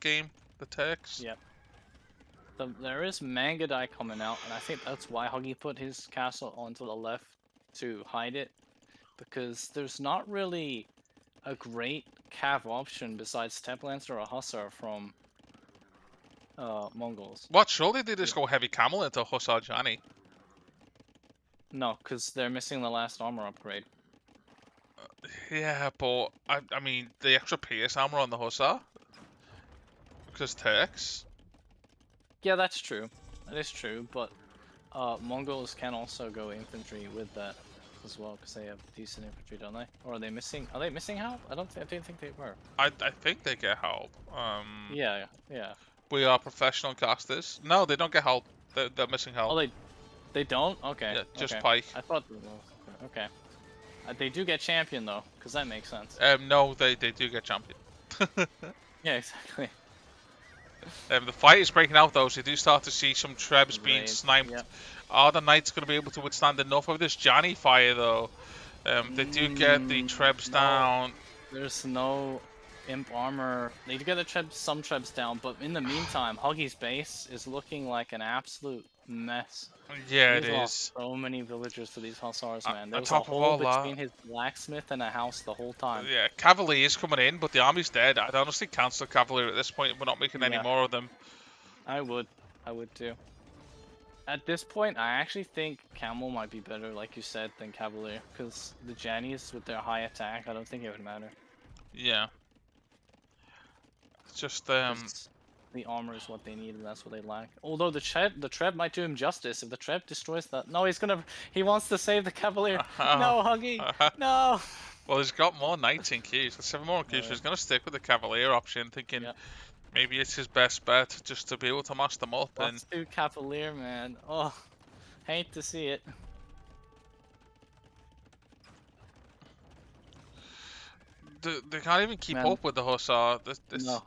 game, the Turks. Yep. There is Mangudai coming out, and I think that's why Huggy put his castle onto the left to hide it, because there's not really a great cav option besides Step Lancer or Hussar from Mongols. What? Surely they just go heavy camel into Hussar Johnny. No, because they're missing the last armor upgrade. Yeah, but I mean the extra PS armor on the Hussar, because Turks. Yeah, that's true. That is true, but Mongols can also go infantry with that as well, because they have decent infantry, don't they? Or are they missing? Are they missing help? I didn't think they were. I think they get help. Yeah. We are professional casters. No, they don't get help. They're missing help. Oh, they don't? Okay. Yeah, just okay. Pike. I thought. Okay. They do get champion though, because that makes sense. No, they do get champion. Yeah, exactly. The fight is breaking out though, so you do start to see some Trebs being sniped. Yep. Are the Knights going to be able to withstand enough of this Johnny fire though? They do get the Trebs down. There's no imp armor. They do get some Trebs down, but in the meantime, Huggy's base is looking like an absolute mess. Yeah, He's it lost is. so many villagers to these Hussars, man. There On was a top of hole all between that, his blacksmith and a house the whole time. yeah, Cavalier is coming in, but the army's dead. I'd honestly cancel Cavalier at this point. We're not making any more of them. I would too. At this point, I actually think Camel might be better, like you said, than Cavalier, because the Jannies with their high attack, I don't think it would matter. Yeah. It's just the armor is what they need, and that's what they lack. Although the Treb might do him justice if the Treb destroys that. No, he wants to save the Cavalier. No, Huggy, no. Well, he's got more knights in queues. 7 more in queues, so he's gonna stick with the Cavalier option, thinking maybe it's his best bet just to be able to mash them up. Let's do Cavalier, man. Oh, hate to see it. They can't even keep up with the Hussar.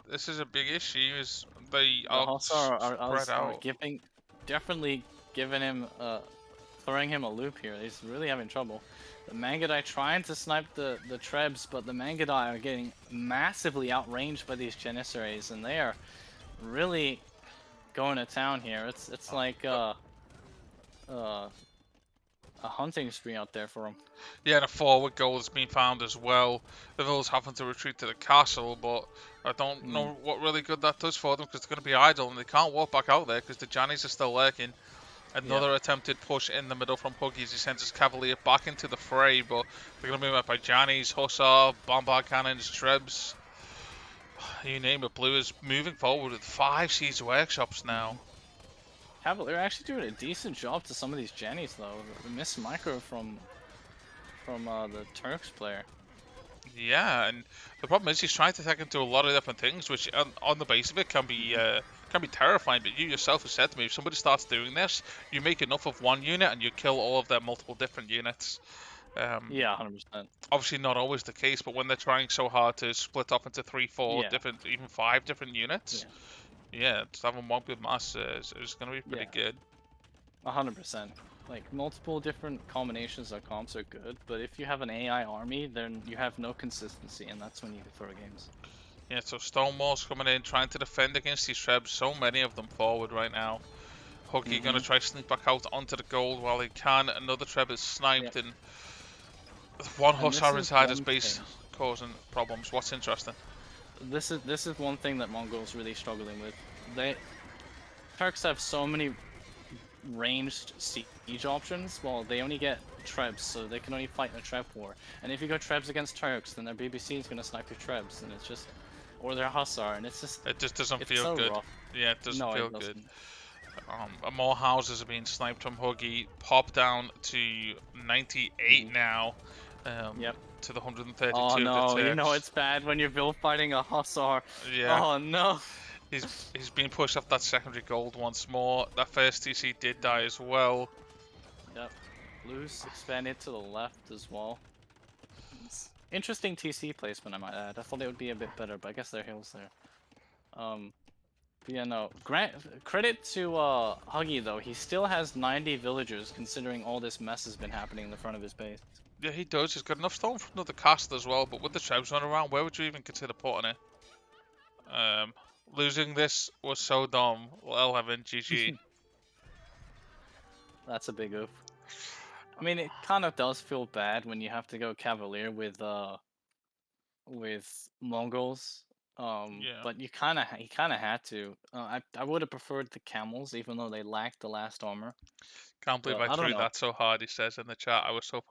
This is a big issue. The Hussar are definitely giving him throwing him a loop here. He's really having trouble. The Mangudai trying to snipe the Trebs, but the Mangudai are getting massively outranged by these Janissaries, and they are really going to town here. It's like a hunting spree out there for them. Yeah, and a forward goal has been found as well. The Villas having to retreat to the castle, but I don't know what really good that does for them, because they're going to be idle and they can't walk back out there because the Jannies are still lurking. Another attempted push in the middle from Huggy as he sends his Cavalier back into the fray, but they're going to be met by Jannies, Hussar, bombard cannons, Trebs. You name it. Blue is moving forward with 5 siege workshops now. Cavalier actually doing a decent job to some of these Jannies though. The miss micro from the Turks player. Yeah, and the problem is he's trying to take into a lot of different things, which on the base of it can be terrifying. But you yourself have said to me, if somebody starts doing this, you make enough of one unit and you kill all of their multiple different units. Yeah, 100%. Obviously not always the case, but when they're trying so hard to split off into 3, 4 different, even 5 different units, just having one good mass is going to be pretty good. 100%. Like, multiple different combinations of comps are good, but if you have an AI army, then you have no consistency, and that's when you throw games. Yeah, so Stonewall's coming in, trying to defend against these Trebs. So many of them forward right now. Huggy going to try to sneak back out onto the gold while he can. Another Treb is sniped, and one Hussar inside his base causing problems. What's interesting? This is one thing that Mongols really struggling with. Turks have so many ranged siege options. Well, they only get Trebs, so they can only fight in a Treb war. And if you go Trebs against Turks, then their BBC is gonna snipe your Trebs, and it's just, or their Hussar, and it's just. It just doesn't feel good. Rough. Yeah, it doesn't feel good. More houses are being sniped from Huggy. Pop down to 98 now. To the 132. Oh no, you know it's bad when you're build fighting a Hussar. Yeah. Oh no. He's being pushed off that secondary gold once more. That first TC did die as well. Yep. Blues expanded to the left as well. Interesting TC placement, I might add. I thought it would be a bit better, but I guess there are hills there. But yeah, no. Credit to Huggy though. He still has 90 villagers, considering all this mess has been happening in the front of his base. Yeah, he does. He's got enough stone from another cast as well, but with the Trebs running around, where would you even consider putting it? Losing this was so dumb. L11, GG. That's a big oof. I mean, it kind of does feel bad when you have to go Cavalier with Mongols. Yeah. But you kind of had to. I would have preferred the camels, even though they lacked the last armor. Can't believe But I I don't threw know. that so hard, he says in the chat. I was so